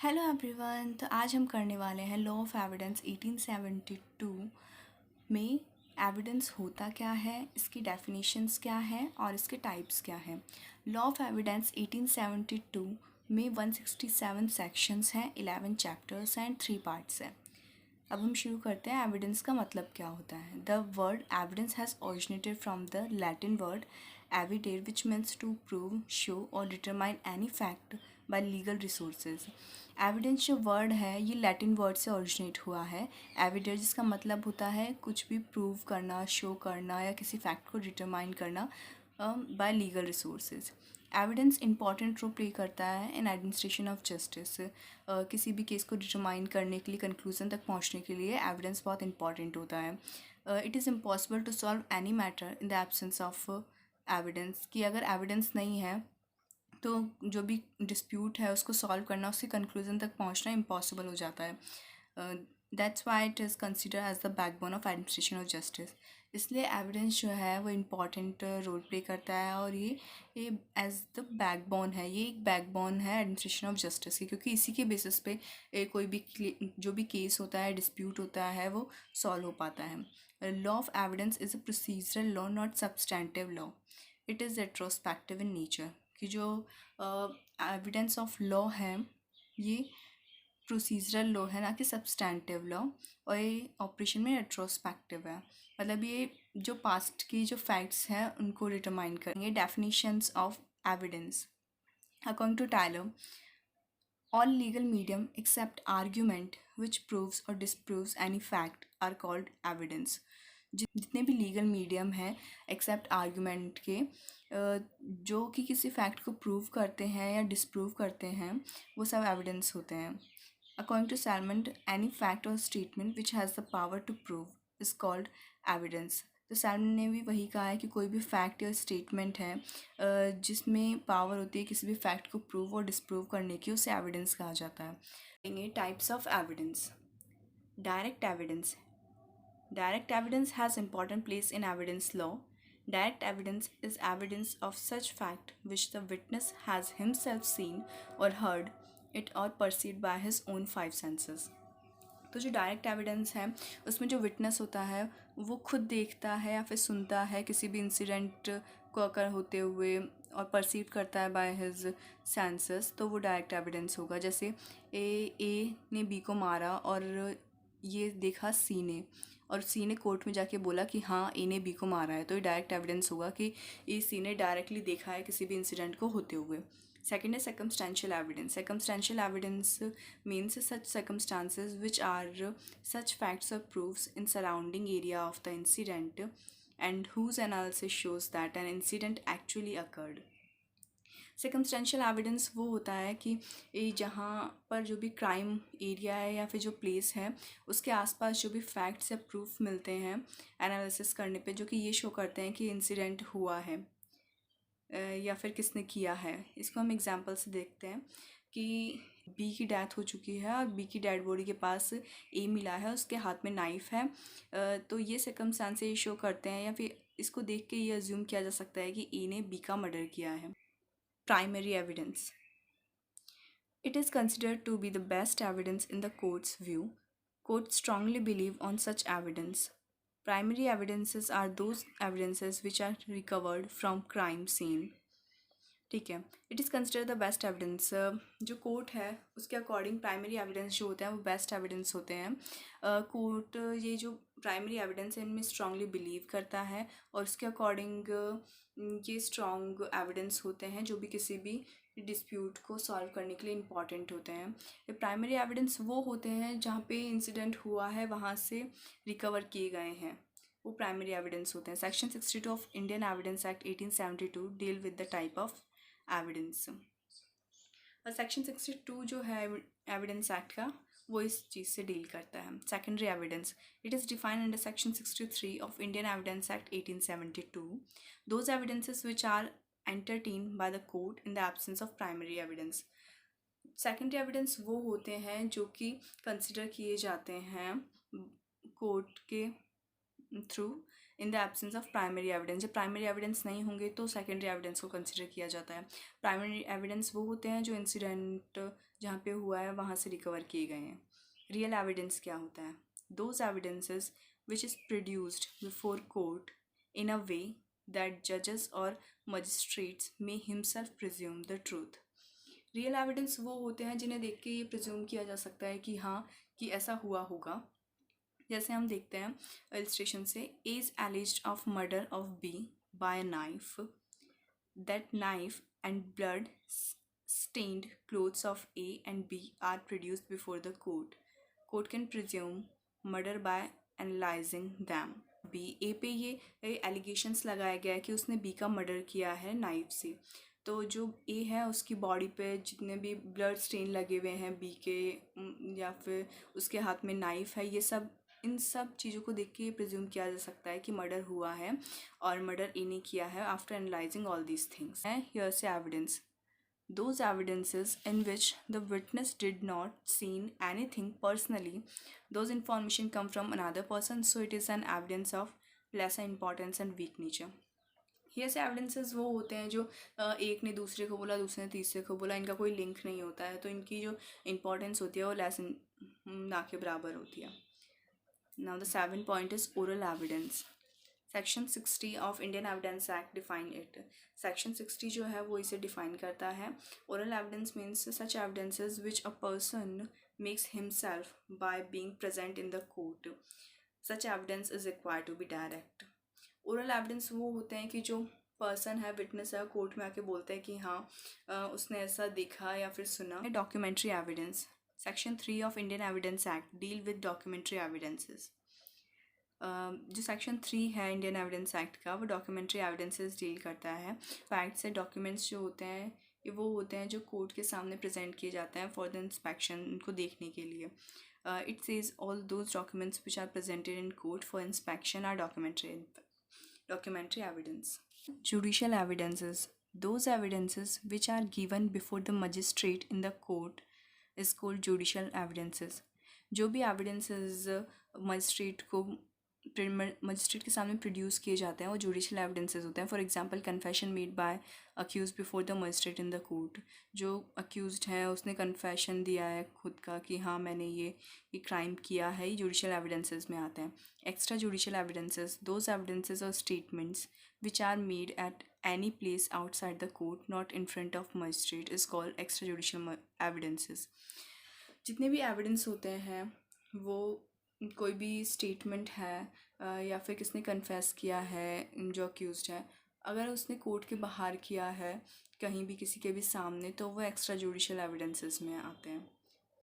Hello everyone. तो आज हम करने वाले हैं लॉ ऑफ एविडेंस 1872 में एविडेंस होता क्या है, इसकी डेफिनेशंस क्या है और इसके टाइप्स क्या हैं। लॉ ऑफ एविडेंस 1872 में 167 सेक्शंस हैं, 11 चैप्टर्स एंड 3 पार्ट्स हैं। अब हम शुरू करते हैं। एविडेंस का मतलब क्या होता है। The word evidence has originated from the Latin word एविडेट which means to prove, show or determine any fact by legal resources. Evidence जो वर्ड है ये लैटिन वर्ड से ओरिजिनेट हुआ है। एविडेट जिसका मतलब होता है कुछ भी प्रूव करना, शो करना या किसी फैक्ट को डिटरमाइन करना by legal resources. Evidence important role play करता है इन एडमिनिस्ट्रेशन ऑफ जस्टिस। किसी भी केस को डिटरमाइन करने के लिए, कंक्लूजन तक पहुंचने के लिए एविडेंस बहुत इंपॉर्टेंट होता है। It is impossible to solve any matter in the absence of evidence. कि अगर एविडेंस नहीं है तो जो भी डिस्प्यूट है उसको सॉल्व करना, उसके कंक्लूजन तक पहुंचना इम्पॉसिबल हो जाता है। That's why it is consider as the backbone of administration of justice. इसलिए एविडेंस जो है वो इम्पॉर्टेंट रोल प्ले करता है और ये एज द बैकबोन है, ये एक बैकबोन है एडमिनिस्ट्रेशन ऑफ जस्टिस की, क्योंकि इसी के बेसिस पे कोई भी जो भी केस होता है, डिस्प्यूट होता है, वो सॉल्व हो पाता है। Law of evidence is a procedural law, not substantive law. It is retrospective in nature. कि जो एविडेंस ऑफ लॉ है ये प्रोसीजरल लॉ है, ना कि सब्सटेंटिव लॉ। और ये ऑपरेशन में रेट्रोस्पेक्टिव है, मतलब ये जो पास्ट की जो फैक्ट्स हैं उनको डिटरमाइन करेंगे। Definitions of evidence according to Taylor, all legal medium except argument which proves or disproves any fact are called evidence। जितने भी लीगल मीडियम हैं एक्सेप्ट आर्गूमेंट के, जो कि किसी फैक्ट को प्रूव करते हैं या डिसप्रूव करते हैं, वो सब एविडेंस होते हैं। According to Salmond, any fact or statement which has the power to prove is called evidence. तो सैलमन ने भी वही कहा है कि कोई भी फैक्ट या स्टेटमेंट है जिसमें पावर होती है किसी भी फैक्ट को प्रूव और डिसप्रूव करने की, उसे एविडेंस कहा जाता है। Types of evidence. Direct evidence. Direct evidence has important place in evidence law. Direct evidence is evidence of such fact which the witness has himself seen or heard it or perceived by his own five senses। तो जो direct evidence है उसमें जो witness होता है वो खुद देखता है या फिर सुनता है किसी भी इंसिडेंट को अकर होते हुए और परसीव करता है बाय हिज सेंसेस, तो वो डायरेक्ट एविडेंस होगा। जैसे ए ने बी को मारा और ये देखा सी ने, और सी ने कोर्ट में जाके बोला कि हाँ ए ने बी को मारा है, तो ये डायरेक्ट एविडेंस होगा कि ये सी ने डायरेक्टली देखा है किसी भी इंसिडेंट को होते हुए। सेकेंड है circumstantial evidence। Circumstantial evidence means such circumstances which are such facts or proofs in surrounding area of the incident and whose analysis shows that an incident actually occurred। Circumstantial evidence वो होता है कि जहाँ पर जो भी crime area है या फिर जो प्लेस है उसके आसपास जो भी फैक्ट्स या प्रूफ मिलते हैं एनालिसिस करने पे, जो कि ये शो करते हैं कि इंसिडेंट हुआ है या फिर किसने किया है। इसको हम एग्जांपल से देखते हैं कि बी की डेथ हो चुकी है और बी की डेड बॉडी के पास ए मिला है, उसके हाथ में नाइफ है। तो ये सर्कमस्टेंस ये शो करते हैं या फिर इसको देख के ये अज्यूम किया जा सकता है कि ए ने बी का मर्डर किया है। Primary evidence. It is considered to be the best evidence in the court's view. Courts strongly believe on such evidence. Primary evidences are those evidences which are recovered from crime scene। ठीक है, it is consider the best evidence. जो court है उसके according primary evidence जो होते हैं वो best evidence होते हैं। कोर्ट ये जो प्राइमरी एविडेंस है इनमें स्ट्रांगली बिलीव करता है और उसके अकॉर्डिंग ये स्ट्रॉन्ग एविडेंस होते हैं जो भी किसी भी डिस्प्यूट को सॉल्व करने के लिए इम्पॉर्टेंट होते हैं। प्राइमरी एविडेंस वो होते हैं जहाँ पे इंसिडेंट हुआ है वहाँ से रिकवर किए गए हैं, वो प्राइमरी एविडेंस होते हैं। Section 62 of Indian evidence act 1872 deal with the type of evidence. और सेक्शन 62 जो है एविडेंस एक्ट का वो इस चीज़ से डील करता है। Secondary evidence. It is defined under section 63 of Indian evidence act 1872 those evidences which are entertained by the court in the absence of primary evidence। Secondary evidence वो होते हैं जो कि कंसिडर किए जाते हैं कोर्ट के through in the absence of primary evidence. जब प्राइमरी एविडेंस नहीं होंगे तो सेकेंडरी एविडेंस को कंसिडर किया जाता है। प्राइमरी एविडेंस वो होते हैं जो इंसिडेंट जहाँ पे हुआ है वहाँ से रिकवर किए गए हैं। रियल एविडेंस क्या होता है? Those evidences which is produced before court in a way that जजेस और magistrates may himself presume the truth. Real evidence वो होते हैं जिन्हें देख के ये प्रिज्यूम किया जा सकता है कि हाँ, कि ऐसा हुआ होगा। जैसे हम देखते हैं इलस्ट्रेशन से, A is alleged of murder of B by a knife, that knife and blood stained clothes of A and B are produced before the court. Court can presume murder by analyzing them. B A पे ये allegations लगाया गया है कि उसने B का murder किया है नाइफ से। तो जो ए है उसकी बॉडी पे जितने भी ब्लड स्टेन लगे हुए हैं बी के या फिर उसके हाथ में नाइफ है, ये सब इन सब चीज़ों को देख के प्रिज्यूम किया जा सकता है कि मर्डर हुआ है और मर्डर ए ने किया है after analysing all these things. है हियर से evidence, those evidences in which the witness did not seen anything personally, those information come from another person, so it is an evidence of lesser importance and weak nature. ये से evidences वो होते हैं जो एक ने दूसरे को बोला, दूसरे ने तीसरे को बोला, इनका कोई लिंक नहीं होता है, तो इनकी जो इम्पोर्टेंस होती है वो लेस ना के बराबर होती है। Now the 7th point is oral evidence. Section 60 of Indian evidence act define it. Section 60 जो है वो इसे डिफाइन करता है। Oral evidence means such evidences which a person makes himself by being present in the court. Such evidence is required to be direct. Oral evidence वो होते हैं कि जो पर्सन है, विटनेस है, कोर्ट में आके बोलते हैं कि हाँ उसने ऐसा देखा या फिर सुना। Documentary evidence. Section 3 of Indian evidence act deal with documentary evidences. जो सेक्शन 3 है इंडियन एविडेंस एक्ट का, वो डॉक्यूमेंट्री एविडेंसेस डील करता है। फैक्ट्स एंड डॉक्यूमेंट्स जो होते हैं ये वो होते हैं जो कोर्ट के सामने प्रेजेंट किए जाते हैं फॉर द इंस्पेक्शन, उनको देखने के लिए। It says all those documents which are presented in court for inspection are documentary evidence. Judicial evidences. Those evidences which are given before the magistrate in the court is called judicial evidences. जो भी evidences magistrate के सामने produce किए जाते हैं वो judicial evidences होते हैं। For example confession made by accused before the magistrate in the court. जो अक्यूज्ड है उसने कन्फेशन दिया है खुद का कि हाँ मैंने ये क्राइम किया है, ये जुडिशल एविडेंसेस में आते हैं। Extra judicial evidences, those evidences or statements which are made at any place outside the court not in front of magistrate is called extra judicial evidences. जितने भी एविडेंस होते हैं वो कोई भी स्टेटमेंट है या फिर किसने कन्फेस किया है जो अक्यूज्ड है, अगर उसने कोर्ट के बाहर किया है कहीं भी किसी के भी सामने, तो वो एक्स्ट्रा जुडिशल एविडेंसेस में आते हैं।